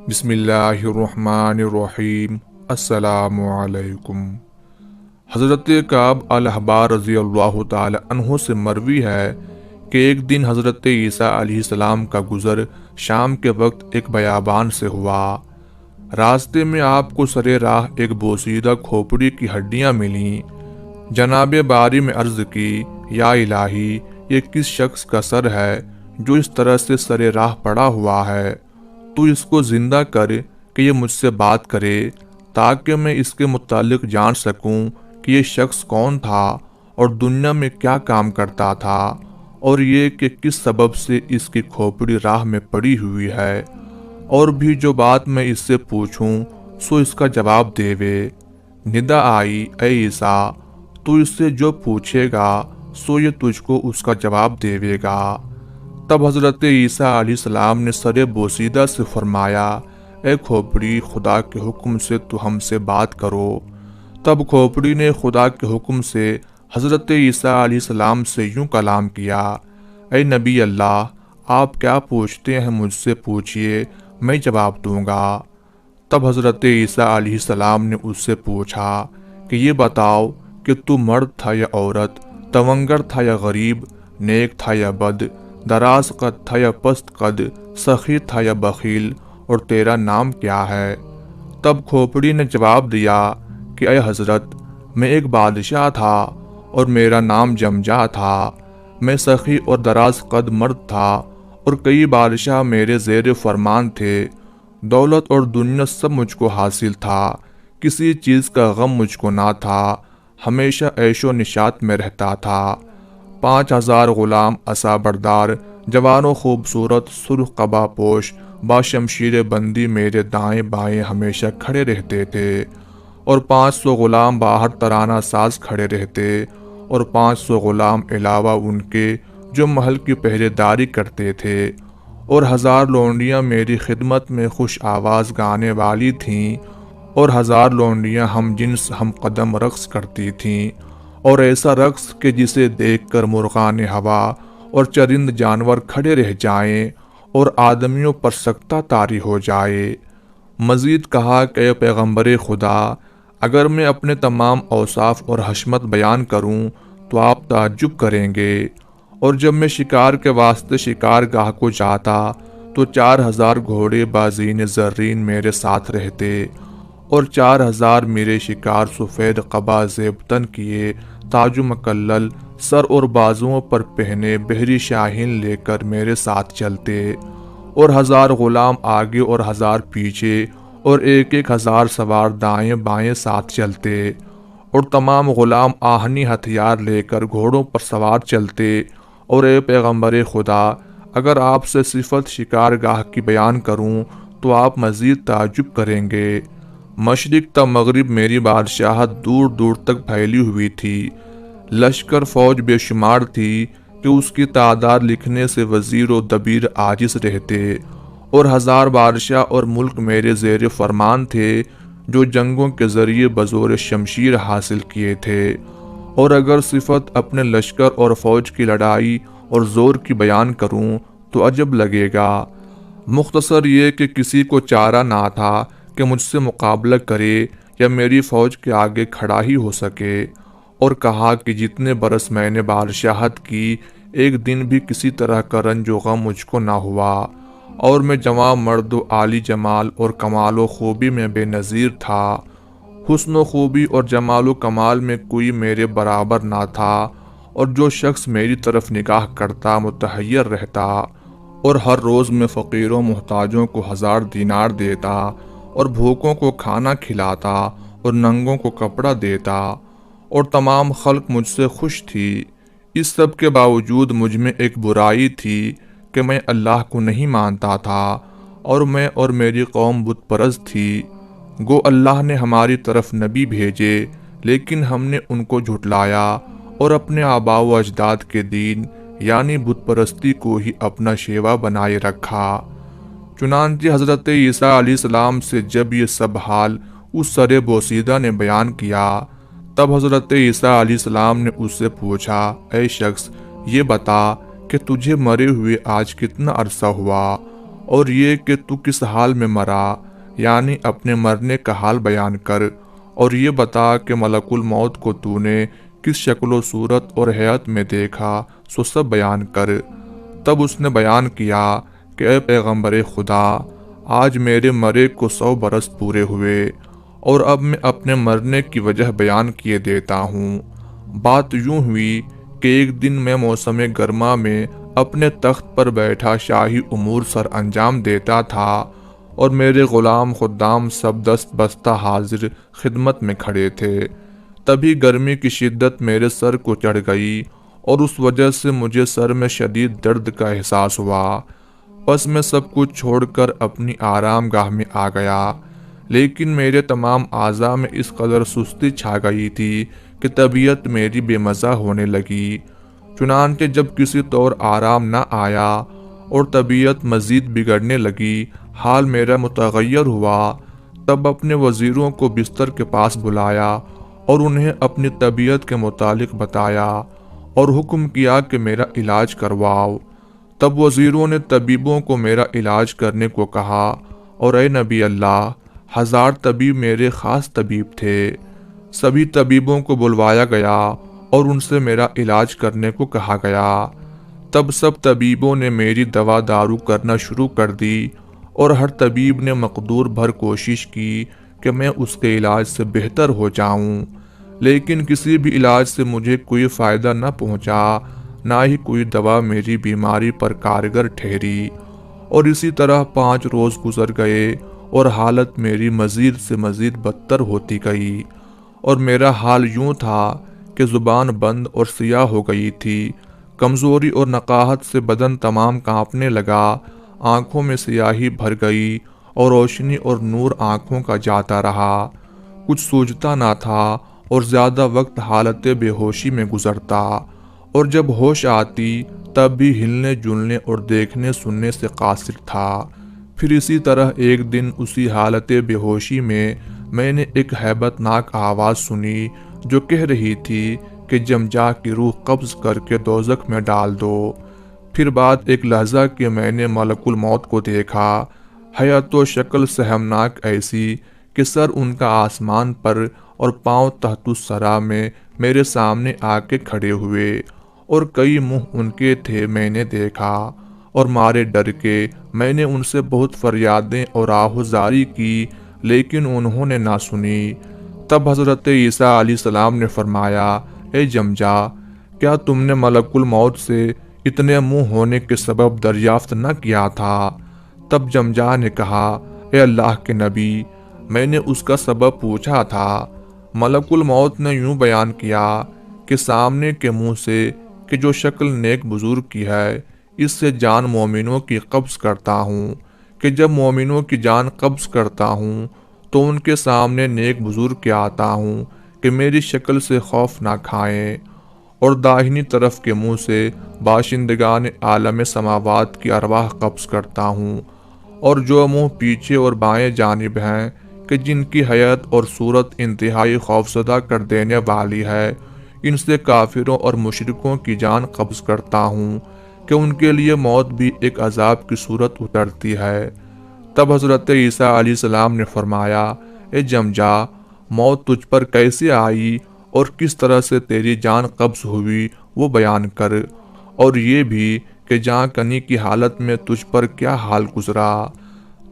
بسم اللہ الرحمن الرحیم۔ السلام علیکم۔ حضرت کعب الاحبار رضی اللہ تعالی عنہ سے مروی ہے کہ ایک دن حضرت عیسیٰ علیہ السلام کا گزر شام کے وقت ایک بیابان سے ہوا۔ راستے میں آپ کو سرے راہ ایک بوسیدہ کھوپڑی کی ہڈیاں ملیں۔ جناب باری میں عرض کی، یا الہی، یہ کس شخص کا سر ہے جو اس طرح سے سرے راہ پڑا ہوا ہے؟ تو اس کو زندہ کر کہ یہ مجھ سے بات کرے تاکہ میں اس کے متعلق جان سکوں کہ یہ شخص کون تھا اور دنیا میں کیا کام کرتا تھا، اور یہ کہ کس سبب سے اس کی کھوپڑی راہ میں پڑی ہوئی ہے، اور بھی جو بات میں اس سے پوچھوں سو اس کا جواب دیوے۔ ندا آئی، اے عیسیٰ، تو اس سے جو پوچھے گا سو یہ تجھ کو اس کا جواب دیوے گا۔ تب حضرت عیسیٰ علیہ السلام نے سر بوسیدہ سے فرمایا، اے کھوپڑی، خدا کے حکم سے تو ہم سے بات کرو۔ تب کھوپڑی نے خدا کے حکم سے حضرت عیسیٰ علیہ السلام سے یوں کلام کیا، اے نبی اللہ، آپ کیا پوچھتے ہیں مجھ سے پوچھئے، میں جواب دوں گا۔ تب حضرت عیسیٰ علیہ السلام نے اس سے پوچھا کہ یہ بتاؤ کہ تو مرد تھا یا عورت، تونگر تھا یا غریب، نیک تھا یا بد، دراز قد تھا یا پست قد، سخی تھا یا بخیل، اور تیرا نام کیا ہے؟ تب کھوپڑی نے جواب دیا کہ اے حضرت، میں ایک بادشاہ تھا اور میرا نام جمجا تھا۔ میں سخی اور دراز قد مرد تھا اور کئی بادشاہ میرے زیر فرمان تھے۔ دولت اور دنیا سب مجھ کو حاصل تھا، کسی چیز کا غم مجھ کو نہ تھا، ہمیشہ عیش و نشاط میں رہتا تھا۔ 5000 غلام عصا بردار، جوان و خوبصورت، سرخ قبا پوش، باشمشیر بندی میرے دائیں بائیں ہمیشہ کھڑے رہتے تھے، اور 500 غلام باہر ترانہ ساز کھڑے رہتے، اور 500 غلام علاوہ ان کے جو محل کی پہرے داری کرتے تھے، اور 1000 لونڈیاں میری خدمت میں خوش آواز گانے والی تھیں، اور 1000 لونڈیاں ہم جنس ہم قدم رقص کرتی تھیں، اور ایسا رقص کہ جسے دیکھ کر مرغان ہوا اور چرند جانور کھڑے رہ جائیں اور آدمیوں پر سکتہ طاری ہو جائے۔ مزید کہا کہ اے پیغمبر خدا، اگر میں اپنے تمام اوصاف اور حشمت بیان کروں تو آپ تعجب کریں گے۔ اور جب میں شکار کے واسطے شکار گاہ کو جاتا تو 4000 گھوڑے بازین زرین میرے ساتھ رہتے، اور 4000 میرے شکار سفید قبا زیب تن کیے، تاج و مکلل سر اور بازوؤں پر پہنے بحری شاہین لے کر میرے ساتھ چلتے، اور 1000 غلام آگے اور 1000 پیچھے، اور 1000 سوار دائیں بائیں ساتھ چلتے، اور تمام غلام آہنی ہتھیار لے کر گھوڑوں پر سوار چلتے۔ اور اے پیغمبر خدا، اگر آپ سے صفت شکار گاہ کی بیان کروں تو آپ مزید تعجب کریں گے۔ مشرق تا مغرب میری بادشاہت دور دور تک پھیلی ہوئی تھی، لشکر فوج بے شمار تھی کہ اس کی تعداد لکھنے سے وزیر و دبیر عاجز رہتے، اور 1000 بادشاہ اور ملک میرے زیر فرمان تھے جو جنگوں کے ذریعے بزور شمشیر حاصل کیے تھے۔ اور اگر صفت اپنے لشکر اور فوج کی لڑائی اور زور کی بیان کروں تو عجب لگے گا۔ مختصر یہ کہ کسی کو چارہ نہ تھا کہ مجھ سے مقابلہ کرے یا میری فوج کے آگے کھڑا ہی ہو سکے۔ اور کہا کہ جتنے برس میں نے بادشاہت کی، ایک دن بھی کسی طرح کا رنج و غم مجھ کو نہ ہوا، اور میں جوان مرد و عالی جمال اور کمال و خوبی میں بے نظیر تھا۔ حسن و خوبی اور جمال و کمال میں کوئی میرے برابر نہ تھا، اور جو شخص میری طرف نگاہ کرتا متحیر رہتا، اور ہر روز میں فقیروں محتاجوں کو 1000 دینار دیتا، اور بھوکوں کو کھانا کھلاتا، اور ننگوں کو کپڑا دیتا، اور تمام خلق مجھ سے خوش تھی۔ اس سب کے باوجود مجھ میں ایک برائی تھی کہ میں اللہ کو نہیں مانتا تھا، اور میں اور میری قوم بت پرست تھی۔ گو اللہ نے ہماری طرف نبی بھیجے، لیکن ہم نے ان کو جھٹلایا اور اپنے آباء و اجداد کے دین یعنی بت پرستی کو ہی اپنا شیوا بنائے رکھا۔ چنانچہ حضرت عیسیٰ علیہ السلام سے جب یہ سب حال اس سر بوسیدہ نے بیان کیا، تب حضرت عیسیٰ علیہ السلام نے اس سے پوچھا، اے شخص، یہ بتا کہ تجھے مرے ہوئے آج کتنا عرصہ ہوا، اور یہ کہ تو کس حال میں مرا، یعنی اپنے مرنے کا حال بیان کر، اور یہ بتا کہ ملک الموت کو تو نے کس شکل و صورت اور حیت میں دیکھا، سو سب بیان کر۔ تب اس نے بیان کیا کہ اے پیغمبر خدا، آج میرے مرے کو 100 برس پورے ہوئے، اور اب میں اپنے مرنے کی وجہ بیان کیے دیتا ہوں۔ بات یوں ہوئی کہ ایک دن میں موسم گرما میں اپنے تخت پر بیٹھا شاہی امور سر انجام دیتا تھا، اور میرے غلام خدام سب دست بستہ حاضر خدمت میں کھڑے تھے۔ تبھی گرمی کی شدت میرے سر کو چڑھ گئی، اور اس وجہ سے مجھے سر میں شدید درد کا احساس ہوا۔ پس میں سب کچھ چھوڑ کر اپنی آرام گاہ میں آ گیا، لیکن میرے تمام اعضاء میں اس قدر سستی چھا گئی تھی کہ طبیعت میری بے مزہ ہونے لگی۔ چنانچہ جب کسی طور آرام نہ آیا اور طبیعت مزید بگڑنے لگی، حال میرا متغیر ہوا، تب اپنے وزیروں کو بستر کے پاس بلایا اور انہیں اپنی طبیعت کے متعلق بتایا اور حکم کیا کہ میرا علاج کرواؤ۔ تب وزیروں نے طبیبوں کو میرا علاج کرنے کو کہا، اور اے نبی اللہ، 1000 طبیب میرے خاص طبیب تھے۔ سبھی طبیبوں کو بلوایا گیا اور ان سے میرا علاج کرنے کو کہا گیا۔ تب سب طبیبوں نے میری دوا دارو کرنا شروع کر دی، اور ہر طبیب نے مقدور بھر کوشش کی کہ میں اس کے علاج سے بہتر ہو جاؤں، لیکن کسی بھی علاج سے مجھے کوئی فائدہ نہ پہنچا، نہ ہی کوئی دوا میری بیماری پر کارگر ٹھہری۔ اور اسی طرح 5 روز گزر گئے اور حالت میری مزید سے مزید بدتر ہوتی گئی، اور میرا حال یوں تھا کہ زبان بند اور سیاہ ہو گئی تھی۔ کمزوری اور نقاہت سے بدن تمام کانپنے لگا، آنکھوں میں سیاہی بھر گئی اور روشنی اور نور آنکھوں کا جاتا رہا، کچھ سوجھتا نہ تھا اور زیادہ وقت حالت بے ہوشی میں گزرتا، اور جب ہوش آتی تب بھی ہلنے جلنے اور دیکھنے سننے سے قاصر تھا۔ پھر اسی طرح ایک دن اسی حالت بے ہوشی میں نے ایک ہیبت ناک آواز سنی جو کہہ رہی تھی کہ جمجا کی روح قبض کر کے دوزخ میں ڈال دو۔ پھر بعد ایک لحظہ کہ میں نے ملک الموت کو دیکھا، حیت و شکل سہمناک ایسی کہ سر ان کا آسمان پر اور پاؤں تحت الثری میں میرے سامنے آ کے کھڑے ہوئے، اور کئی منہ ان کے تھے میں نے دیکھا، اور مارے ڈر کے میں نے ان سے بہت فریادیں اور آہوزاری کی، لیکن انہوں نے نہ سنی۔ تب حضرت عیسیٰ علیہ السلام نے فرمایا، اے جمجا، کیا تم نے ملک الموت سے اتنے منہ ہونے کے سبب دریافت نہ کیا تھا؟ تب جمجا نے کہا، اے اللہ کے نبی، میں نے اس کا سبب پوچھا تھا۔ ملک الموت نے یوں بیان کیا کہ سامنے کے منہ سے کہ جو شکل نیک بزرگ کی ہے، اس سے جان مومنوں کی قبض کرتا ہوں، کہ جب مومنوں کی جان قبض کرتا ہوں تو ان کے سامنے نیک بزرگ کے آتا ہوں کہ میری شکل سے خوف نہ کھائیں، اور داہنی طرف کے منہ سے باشندگان عالم سماوات کی ارواح قبض کرتا ہوں، اور جو منہ پیچھے اور بائیں جانب ہیں کہ جن کی حیت اور صورت انتہائی خوفزدہ کر دینے والی ہے، ان سے کافروں اور مشرکوں کی جان قبض کرتا ہوں کہ ان کے لیے موت بھی ایک عذاب کی صورت اترتی ہے۔ تب حضرت عیسیٰ علیہ السلام نے فرمایا، اے جمجا، موت تجھ پر کیسے آئی اور کس طرح سے تیری جان قبض ہوئی وہ بیان کر، اور یہ بھی کہ جاں کنی کی حالت میں تجھ پر کیا حال گزرا۔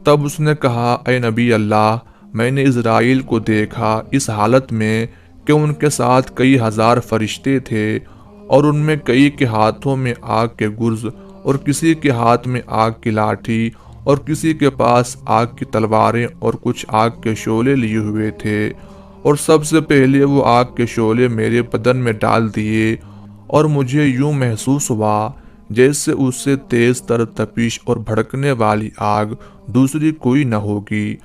تب اس نے کہا، اے نبی اللہ، میں نے اسرائیل کو دیکھا اس حالت میں کہ ان کے ساتھ کئی 1000 فرشتے تھے، اور ان میں کئی کے ہاتھوں میں آگ کے گرز، اور کسی کے ہاتھ میں آگ کی لاٹھی، اور کسی کے پاس آگ کی تلواریں اور کچھ آگ کے شعلے لیے ہوئے تھے، اور سب سے پہلے وہ آگ کے شعلے میرے بدن میں ڈال دیے، اور مجھے یوں محسوس ہوا جیسے اس سے تیز تر تپش اور بھڑکنے والی آگ دوسری کوئی نہ ہوگی،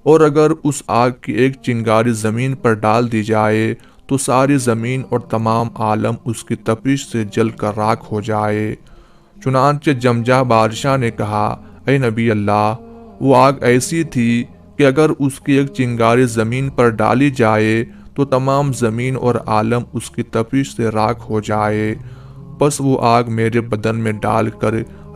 اور اگر اس آگ کی ایک چنگاری زمین پر ڈال دی جائے تو ساری زمین اور تمام عالم اس کی تپش سے جل کر راکھ ہو جائے۔ چنانچہ جمجا بادشاہ نے کہا، اے نبی اللہ، وہ آگ ایسی تھی کہ اگر اس کی ایک چنگاری زمین پر ڈالی جائے تو تمام زمین اور عالم اس کی تپش سے راکھ ہو جائے۔ پس وہ آگ میرے بدن میں ڈال کر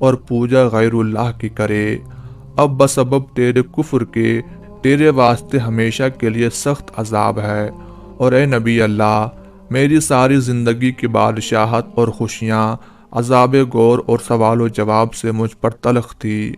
اور پوجا غیر اللہ کی کرے۔ اب بسبب تیرے کفر کے تیرے واسطے ہمیشہ کے لیے سخت عذاب ہے۔ اور اے نبی اللہ، میری ساری زندگی کی بادشاہت اور خوشیاں عذاب گور اور سوال و جواب سے مجھ پر تلخ تھی۔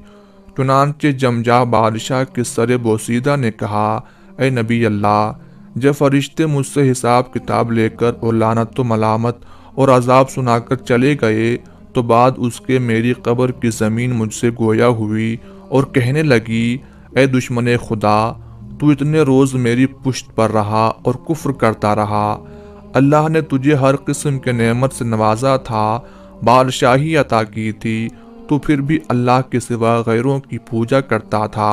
چنانچہ جمجا بادشاہ کے سر بوسیدہ نے کہا، اے نبی اللہ، جب فرشتے مجھ سے حساب کتاب لے کر اور لعنت و ملامت اور عذاب سنا کر چلے گئے تو بعد اس کے میری قبر کی زمین مجھ سے گویا ہوئی اور کہنے لگی، اے دشمن خدا، تو اتنے روز میری پشت پر رہا اور کفر کرتا رہا۔ اللہ نے تجھے ہر قسم کے نعمت سے نوازا تھا، بادشاہی عطا کی تھی، تو پھر بھی اللہ کے سوا غیروں کی پوجا کرتا تھا،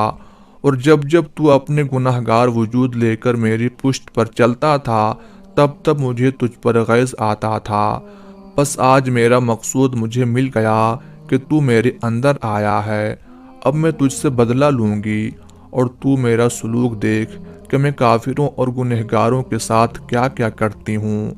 اور جب جب تو اپنے گناہگار وجود لے کر میری پشت پر چلتا تھا تب تب مجھے تجھ پر غیظ آتا تھا۔ بس آج میرا مقصود مجھے مل گیا کہ تو میرے اندر آیا ہے، اب میں تجھ سے بدلہ لوں گی، اور تو میرا سلوک دیکھ کہ میں کافروں اور گنہگاروں کے ساتھ کیا کیا کرتی ہوں۔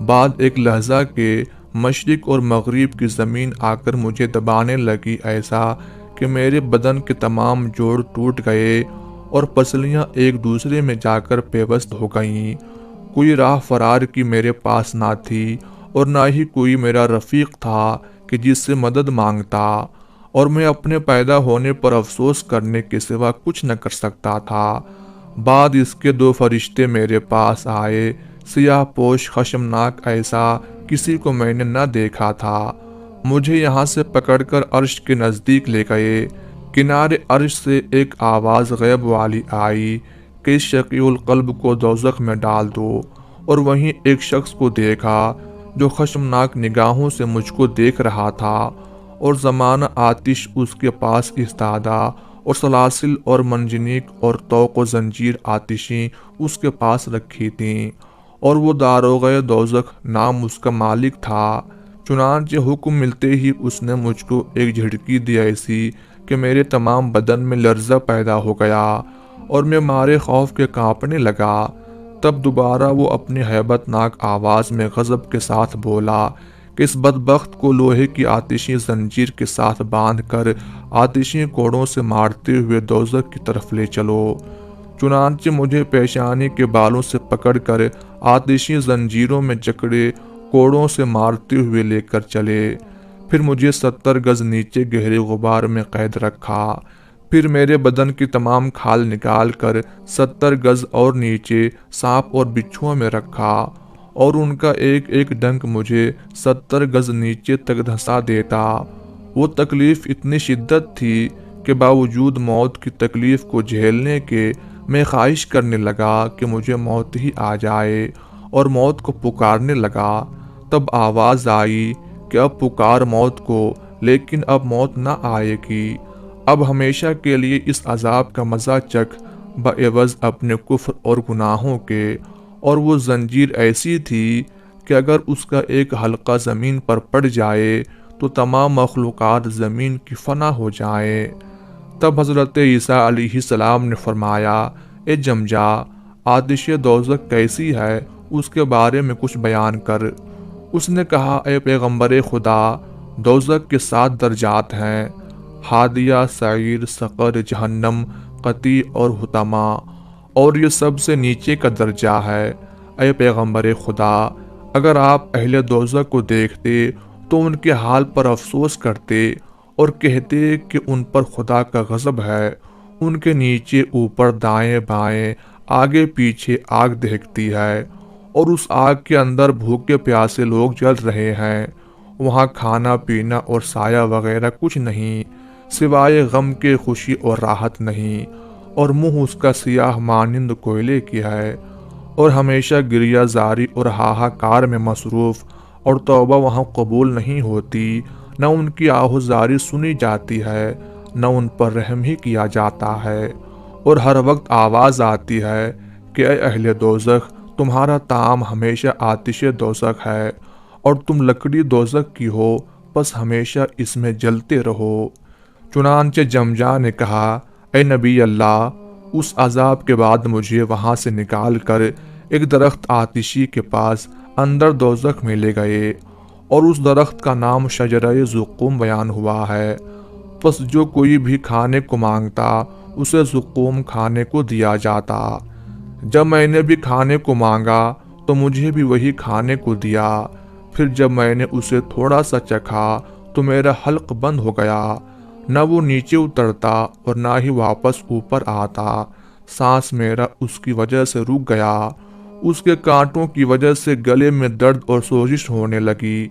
بعد ایک لحظہ کے مشرق اور مغرب کی زمین آ کر مجھے دبانے لگی، ایسا کہ میرے بدن کے تمام جوڑ ٹوٹ گئے اور پسلیاں ایک دوسرے میں جا کر پیوست ہو گئیں۔ کوئی راہ فرار کی میرے پاس نہ تھی اور نہ ہی کوئی میرا رفیق تھا کہ جس سے مدد مانگتا، اور میں اپنے پیدا ہونے پر افسوس کرنے کے سوا کچھ نہ کر سکتا تھا۔ بعد اس کے دو فرشتے میرے پاس آئے، سیاہ پوش خشمناک، ایسا کسی کو میں نے نہ دیکھا تھا۔ مجھے یہاں سے پکڑ کر عرش کے نزدیک لے گئے۔ کنارے عرش سے ایک آواز غیب والی آئی کہ اس شقی القلب کو دوزخ میں ڈال دو، اور وہیں ایک شخص کو دیکھا جو خشمناک نگاہوں سے مجھ کو دیکھ رہا تھا، اور زمانہ آتش اس کے پاس ایستادہ، اور سلاسل اور منجنیق اور طوق و زنجیر آتشیں اس کے پاس رکھی تھیں، اور وہ داروغہ دوزخ نام اس کا مالک تھا۔ چنانچہ حکم ملتے ہی اس نے مجھ کو ایک جھڑکی دی، ایسی کہ میرے تمام بدن میں لرزہ پیدا ہو گیا اور میں مارے خوف کے کانپنے لگا۔ تب دوبارہ وہ اپنی ہیبت ناک آواز میں غضب کے ساتھ بولا کہ اس بدبخت کو لوہے کی آتشی زنجیر کے ساتھ باندھ کر آتشی کوڑوں سے مارتے ہوئے دوزخ کی طرف لے چلو۔ چنانچہ مجھے پیشانی کے بالوں سے پکڑ کر آتشی زنجیروں میں جکڑے کوڑوں سے مارتے ہوئے لے کر چلے۔ پھر مجھے 70 گز نیچے گہرے غبار میں قید رکھا۔ پھر میرے بدن کی تمام کھال نکال کر 70 گز اور نیچے سانپ اور بچھوؤں میں رکھا، اور ان کا ایک ایک ڈنک مجھے 70 گز نیچے تک دھسا دیتا۔ وہ تکلیف اتنی شدت تھی کہ باوجود موت کی تکلیف کو جھیلنے کے میں خواہش کرنے لگا کہ مجھے موت ہی آ جائے، اور موت کو پکارنے لگا۔ تب آواز آئی کہ اب پکار موت کو، لیکن اب موت نہ آئے گی، اب ہمیشہ کے لیے اس عذاب کا مزہ چکھ بعوض اپنے کفر اور گناہوں کے۔ اور وہ زنجیر ایسی تھی کہ اگر اس کا ایک حلقہ زمین پر پڑ جائے تو تمام مخلوقات زمین کی فنا ہو جائیں۔ تب حضرت عیسیٰ علیہ السلام نے فرمایا، اے جمجا، آتش دوزخ کیسی ہے، اس کے بارے میں کچھ بیان کر۔ اس نے کہا، اے پیغمبر خدا، دوزخ کے 7 درجات ہیں: ہادیہ، سعیر، سقر، جہنم، قطیع اور حطمہ، اور یہ سب سے نیچے کا درجہ ہے۔ اے پیغمبر خدا، اگر آپ اہل دوزخ کو دیکھتے تو ان کے حال پر افسوس کرتے اور کہتے کہ ان پر خدا کا غضب ہے۔ ان کے نیچے اوپر دائیں بائیں آگے پیچھے آگ دہکتی ہے، اور اس آگ کے اندر بھوکے پیاسے لوگ جل رہے ہیں۔ وہاں کھانا پینا اور سایہ وغیرہ کچھ نہیں، سوائے غم کے خوشی اور راحت نہیں، اور منہ اس کا سیاہ مانند کوئلے کی ہے، اور ہمیشہ گریہ زاری اور ہاہاکار میں مصروف، اور توبہ وہاں قبول نہیں ہوتی، نہ ان کی آہوزاری سنی جاتی ہے، نہ ان پر رحم ہی کیا جاتا ہے، اور ہر وقت آواز آتی ہے کہ اے اہل دوزخ، تمہارا طعام ہمیشہ آتش دوزخ ہے، اور تم لکڑی دوزخ کی ہو، بس ہمیشہ اس میں جلتے رہو۔ چنانچہ جمجا نے کہا، اے نبی اللہ، اس عذاب کے بعد مجھے وہاں سے نکال کر ایک درخت آتشی کے پاس اندر دوزخ میں لے گئے، اور اس درخت کا نام شجرہ زقوم بیان ہوا ہے۔ پس جو کوئی بھی کھانے کو مانگتا اسے زقوم کھانے کو دیا جاتا۔ جب میں نے بھی کھانے کو مانگا تو مجھے بھی وہی کھانے کو دیا۔ پھر جب میں نے اسے تھوڑا سا چکھا تو میرا حلق بند ہو گیا، نہ وہ نیچے اترتا اور نہ ہی واپس اوپر آتا۔ سانس میرا اس کی وجہ سے رک گیا۔ اس کے کانٹوں کی وجہ سے گلے میں درد اور سوزش ہونے لگی۔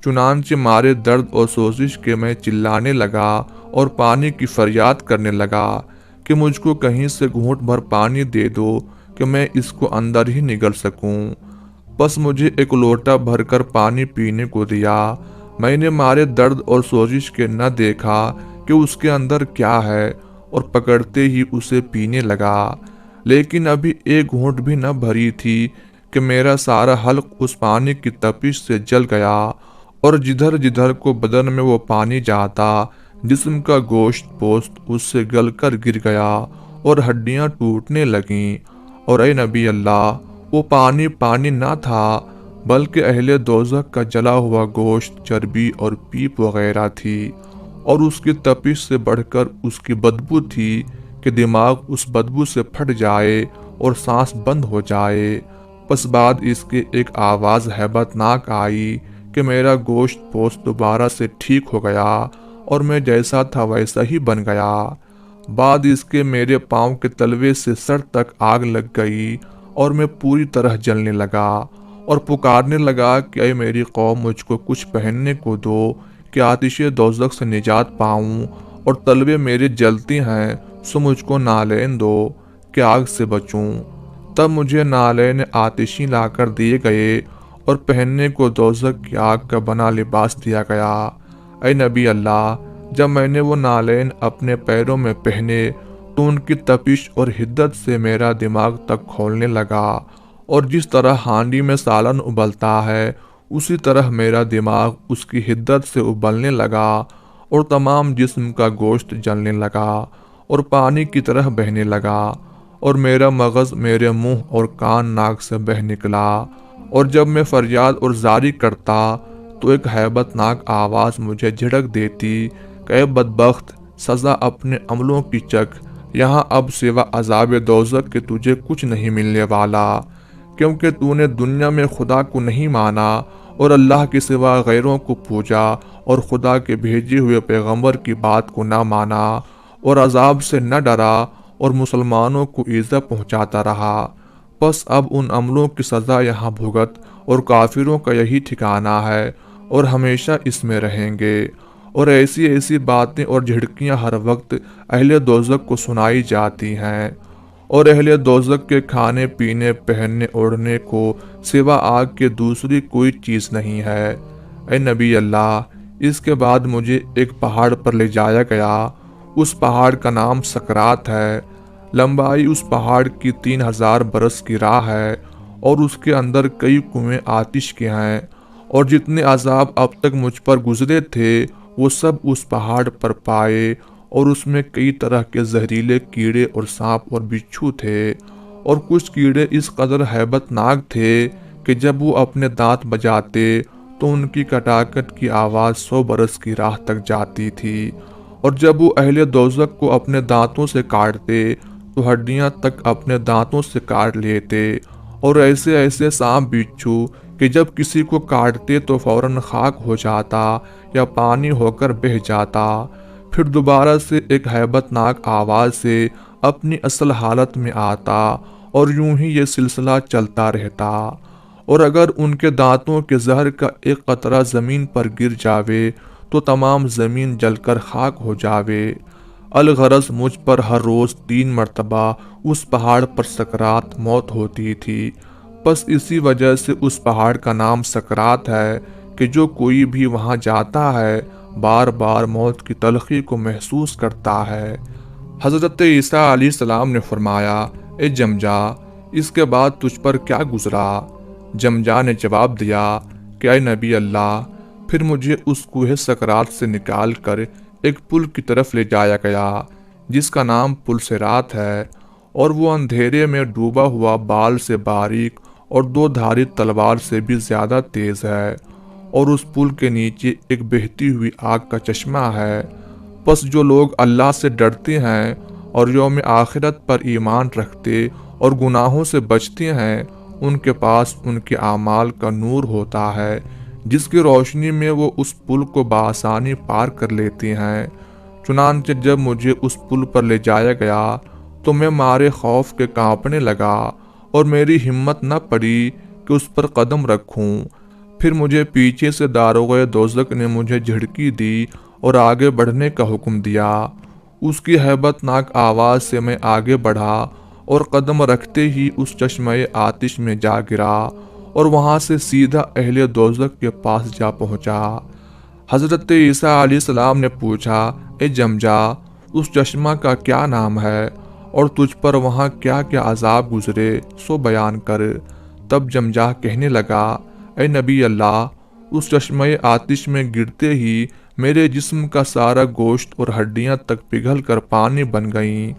چنانچہ مارے درد اور سوزش کے میں چلانے لگا اور پانی کی فریاد کرنے لگا کہ مجھ کو کہیں سے گھونٹ بھر پانی دے دو کہ میں اس کو اندر ہی نگل سکوں۔ بس مجھے ایک لوٹا بھر کر پانی پینے کو دیا۔ میں نے مارے درد اور سوزش کے نہ دیکھا کہ اس کے اندر کیا ہے اور پکڑتے ہی اسے پینے لگا، لیکن ابھی ایک گھونٹ بھی نہ بھری تھی کہ میرا سارا حلق اس پانی کی تپش سے جل گیا، اور جدھر جدھر کو بدن میں وہ پانی جاتا جسم کا گوشت پوست اس سے گل کر گر گیا اور ہڈیاں ٹوٹنے لگیں۔ اور اے نبی اللہ، وہ پانی پانی نہ تھا بلکہ اہل دوزخ کا جلا ہوا گوشت، چربی اور پیپ وغیرہ تھی، اور اس کی تپش سے بڑھ کر اس کی بدبو تھی کہ دماغ اس بدبو سے پھٹ جائے اور سانس بند ہو جائے۔ پس بعد اس کے ایک آواز ہیبت ناک آئی کہ میرا گوشت پوست دوبارہ سے ٹھیک ہو گیا اور میں جیسا تھا ویسا ہی بن گیا۔ بعد اس کے میرے پاؤں کے تلوے سے سر تک آگ لگ گئی اور میں پوری طرح جلنے لگا اور پکارنے لگا کہ اے میری قوم، مجھ کو کچھ پہننے کو دو کہ آتش دوزخ سے نجات پاؤں، اور تلوے میرے جلتی ہیں سو مجھ کو نالین دو کہ آگ سے بچوں۔ تب مجھے نالین آتشی لا کر دیے گئے اور پہننے کو دوزخ کی آگ کا بنا لباس دیا گیا۔ اے نبی اللہ، جب میں نے وہ نالین اپنے پیروں میں پہنے تو ان کی تپش اور حدت سے میرا دماغ تک کھولنے لگا، اور جس طرح ہانڈی میں سالن ابلتا ہے اسی طرح میرا دماغ اس کی حدت سے ابلنے لگا، اور تمام جسم کا گوشت جلنے لگا اور پانی کی طرح بہنے لگا، اور میرا مغز میرے منہ اور کان ناک سے بہہ نکلا۔ اور جب میں فریاد اور زاری کرتا تو ایک ہیبت ناک آواز مجھے جھڑک دیتی کہ اے بدبخت، سزا اپنے عملوں کی چکھ، یہاں اب سوا عذاب دوزخ کے تجھے کچھ نہیں ملنے والا، کیونکہ تو نے دنیا میں خدا کو نہیں مانا اور اللہ کے سوا غیروں کو پوجا اور خدا کے بھیجے ہوئے پیغمبر کی بات کو نہ مانا اور عذاب سے نہ ڈرا اور مسلمانوں کو ایذا پہنچاتا رہا۔ پس اب ان عملوں کی سزا یہاں بھگت، اور کافروں کا یہی ٹھکانہ ہے اور ہمیشہ اس میں رہیں گے۔ اور ایسی ایسی باتیں اور جھڑکیاں ہر وقت اہل دوزخ کو سنائی جاتی ہیں، اور اہل دوزخ کے کھانے پینے پہننے اوڑھنے کو سوا آگ کے دوسری کوئی چیز نہیں ہے۔ اے نبی اللہ، اس کے بعد مجھے ایک پہاڑ پر لے جایا گیا۔ اس پہاڑ کا نام سکرات ہے۔ لمبائی اس پہاڑ کی 3000 برس کی راہ ہے، اور اس کے اندر کئی کنویں آتش کے ہیں، اور جتنے عذاب اب تک مجھ پر گزرے تھے وہ سب اس پہاڑ پر پائے، اور اس میں کئی طرح کے زہریلے کیڑے اور سانپ اور بچھو تھے، اور کچھ کیڑے اس قدر ہیبت ناک تھے کہ جب وہ اپنے دانت بجاتے تو ان کی کٹاکٹ کی آواز 100 برس کی راہ تک جاتی تھی، اور جب وہ اہل دوزخ کو اپنے دانتوں سے کاٹتے تو ہڈیاں تک اپنے دانتوں سے کاٹ لیتے، اور ایسے ایسے سانپ بچھو کہ جب کسی کو کاٹتے تو فوراً خاک ہو جاتا یا پانی ہو کر بہہ جاتا، پھر دوبارہ سے ایک ہیبت ناک آواز سے اپنی اصل حالت میں آتا، اور یوں ہی یہ سلسلہ چلتا رہتا۔ اور اگر ان کے دانتوں کے زہر کا ایک قطرہ زمین پر گر جاوے تو تمام زمین جل کر خاک ہو جاوے۔ الغرض مجھ پر ہر روز 3 مرتبہ اس پہاڑ پر سکرات موت ہوتی تھی، بس اسی وجہ سے اس پہاڑ کا نام سکرات ہے کہ جو کوئی بھی وہاں جاتا ہے بار بار موت کی تلخی کو محسوس کرتا ہے۔ حضرت عیسیٰ علیہ السلام نے فرمایا، اے جمجا، اس کے بعد تجھ پر کیا گزرا؟ جمجا نے جواب دیا کہ اے نبی اللہ، پھر مجھے اس کوہ سکرات سے نکال کر ایک پل کی طرف لے جایا گیا جس کا نام پل صراط ہے، اور وہ اندھیرے میں ڈوبا ہوا بال سے باریک اور 2 دھاری تلوار سے بھی زیادہ تیز ہے، اور اس پل کے نیچے ایک بہتی ہوئی آگ کا چشمہ ہے۔ پس جو لوگ اللہ سے ڈرتے ہیں اور یوم آخرت پر ایمان رکھتے اور گناہوں سے بچتے ہیں، ان کے پاس ان کے اعمال کا نور ہوتا ہے، جس کی روشنی میں وہ اس پل کو بآسانی پار کر لیتے ہیں۔ چنانچہ جب مجھے اس پل پر لے جایا گیا تو میں مارے خوف کے کانپنے لگا اور میری ہمت نہ پڑی کہ اس پر قدم رکھوں۔ پھر مجھے پیچھے سے داروغہ دوزخ نے مجھے جھڑکی دی اور آگے بڑھنے کا حکم دیا۔ اس کی ہیبت ناک آواز سے میں آگے بڑھا اور قدم رکھتے ہی اس چشمہ آتش میں جا گرا اور وہاں سے سیدھا اہل دوزخ کے پاس جا پہنچا۔ حضرت عیسیٰ علیہ السلام نے پوچھا، اے جمجا، اس چشمہ کا کیا نام ہے اور تجھ پر وہاں کیا کیا عذاب گزرے، سو بیان کر۔ تب جمجا کہنے لگا، اے نبی اللہ، اس چشمہ آتش میں گرتے ہی میرے جسم کا سارا گوشت اور ہڈیاں تک پگھل کر پانی بن گئیں،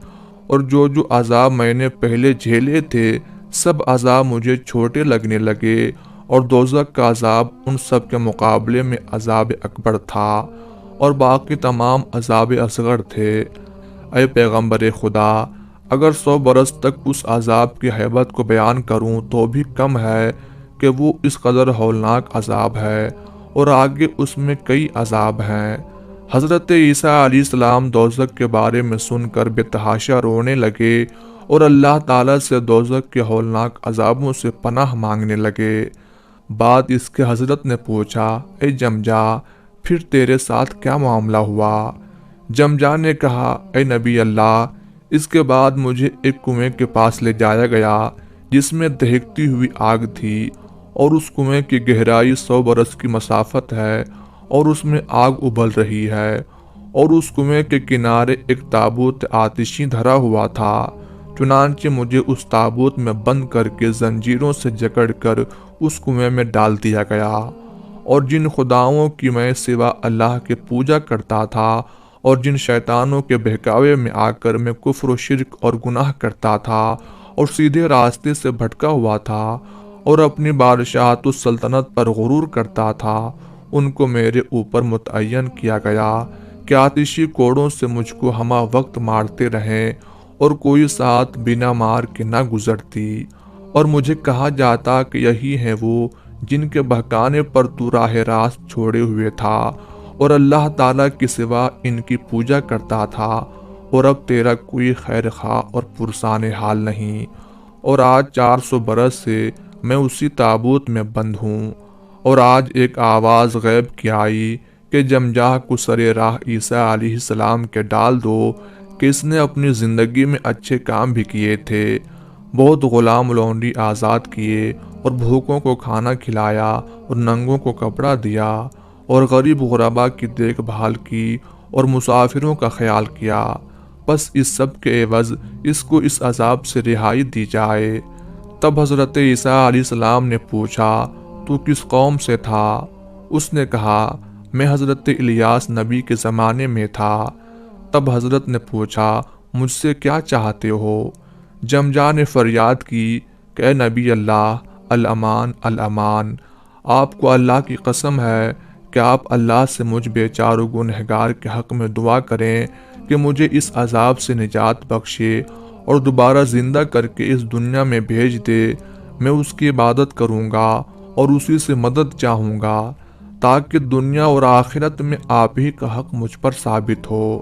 اور جو عذاب میں نے پہلے جھیلے تھے سب عذاب مجھے چھوٹے لگنے لگے، اور دوزخ کا عذاب ان سب کے مقابلے میں عذاب اکبر تھا، اور باقی تمام عذاب اصغر تھے۔ اے پیغمبر خدا، اگر 100 برس تک اس عذاب کی ہیبت کو بیان کروں تو بھی کم ہے کہ وہ اس قدر ہولناک عذاب ہے، اور آگے اس میں کئی عذاب ہیں۔ حضرت عیسیٰ علیہ السلام دوزخ کے بارے میں سن کر بے تحاشا رونے لگے اور اللہ تعالیٰ سے دوزخ کے ہولناک عذابوں سے پناہ مانگنے لگے۔ بعد اس کے حضرت نے پوچھا، اے جمجا، پھر تیرے ساتھ کیا معاملہ ہوا؟ جمجا نے کہا، اے نبی اللہ، اس کے بعد مجھے ایک کنویں کے پاس لے جایا گیا جس میں دہکتی ہوئی آگ تھی، اور اس کنویں کی گہرائی 100 برس کی مسافت ہے، اور اس میں آگ ابل رہی ہے، اور اس کنویں کے کنارے ایک تابوت آتشی دھرا ہوا تھا۔ چنانچہ مجھے اس تابوت میں بند کر کے زنجیروں سے جکڑ کر اس کنویں میں ڈال دیا گیا، اور جن خداؤں کی میں سوا اللہ کے پوجا کرتا تھا اور جن شیطانوں کے بہکاوے میں آ کر میں کفر و شرک اور گناہ کرتا تھا اور سیدھے راستے سے بھٹکا ہوا تھا اور اپنی بادشاہت و سلطنت پر غرور کرتا تھا، ان کو میرے اوپر متعین کیا گیا کہ آتشی کوڑوں سے مجھ کو ہمہ وقت مارتے رہیں، اور کوئی ساتھ بنا مار کے نہ گزرتی، اور مجھے کہا جاتا کہ یہی ہیں وہ جن کے بہکانے پر تو راہ راست چھوڑے ہوئے تھا اور اللہ تعالیٰ کے سوا ان کی پوجا کرتا تھا، اور اب تیرا کوئی خیر خواہ اور پرسان حال نہیں، اور آج 400 برس سے میں اسی تابوت میں بند ہوں۔ اور آج ایک آواز غیب کی آئی کہ جمجاہ کو سرے راہ عیسیٰ علیہ السلام کے ڈال دو کہ اس نے اپنی زندگی میں اچھے کام بھی کیے تھے، بہت غلام لونڈی آزاد کیے، اور بھوکوں کو کھانا کھلایا اور ننگوں کو کپڑا دیا، اور غریب غربا کی دیکھ بھال کی اور مسافروں کا خیال کیا، بس اس سب کے عوض اس کو اس عذاب سے رہائی دی جائے۔ تب حضرت عیسیٰ علیہ السلام نے پوچھا، تو کس قوم سے تھا؟ اس نے کہا، میں حضرت الیاس نبی کے زمانے میں تھا۔ تب حضرت نے پوچھا، مجھ سے کیا چاہتے ہو؟ جمجا نے فریاد کی کہ اے نبی اللہ، الامان الامان، آپ کو اللہ کی قسم ہے کہ آپ اللہ سے مجھ بیچار و گنہگار کے حق میں دعا کریں کہ مجھے اس عذاب سے نجات بخشے اور دوبارہ زندہ کر کے اس دنیا میں بھیج دے۔ میں اس کی عبادت کروں گا اور اسی سے مدد چاہوں گا تاکہ دنیا اور آخرت میں آپ ہی کا حق مجھ پر ثابت ہو۔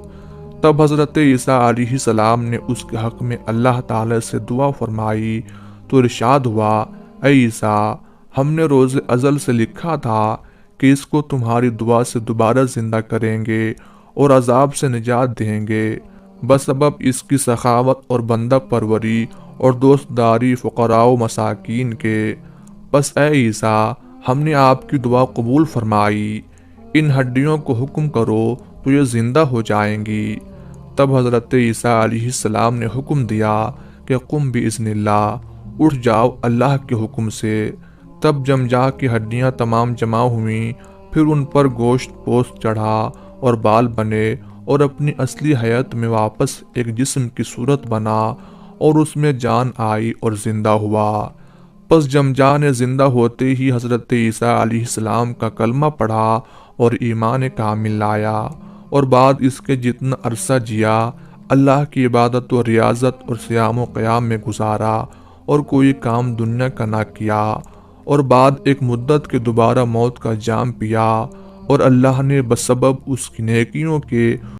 تب حضرت عیسیٰ علیہ السلام نے اس کے حق میں اللہ تعالی سے دعا فرمائی تو ارشاد ہوا، اے عیسیٰ، ہم نے روز ازل سے لکھا تھا کہ اس کو تمہاری دعا سے دوبارہ زندہ کریں گے اور عذاب سے نجات دیں گے، بسبب اس کی سخاوت اور بندہ پروری اور دوست داری فقراء و مساکین کے۔ بس اے عیسیٰ، ہم نے آپ کی دعا قبول فرمائی، ان ہڈیوں کو حکم کرو تو یہ زندہ ہو جائیں گی۔ تب حضرت عیسیٰ علیہ السلام نے حکم دیا کہ قم باذن اللہ، اٹھ جاؤ اللہ کے حکم سے۔ تب جمجا کی ہڈیاں تمام جمع ہوئیں، پھر ان پر گوشت پوست چڑھا اور بال بنے اور اپنی اصلی حیت میں واپس ایک جسم کی صورت بنا اور اس میں جان آئی اور زندہ ہوا۔ پس جمجا نے زندہ ہوتے ہی حضرت عیسیٰ علیہ السلام کا کلمہ پڑھا اور ایمان کامل لایا، اور بعد اس کے جتنا عرصہ جیا اللہ کی عبادت و ریاضت اور صیام و قیام میں گزارا، اور کوئی کام دنیا کا نہ کیا، اور بعد ایک مدت کے دوبارہ موت کا جام پیا، اور اللہ نے بسبب اس کی نیکیوں کے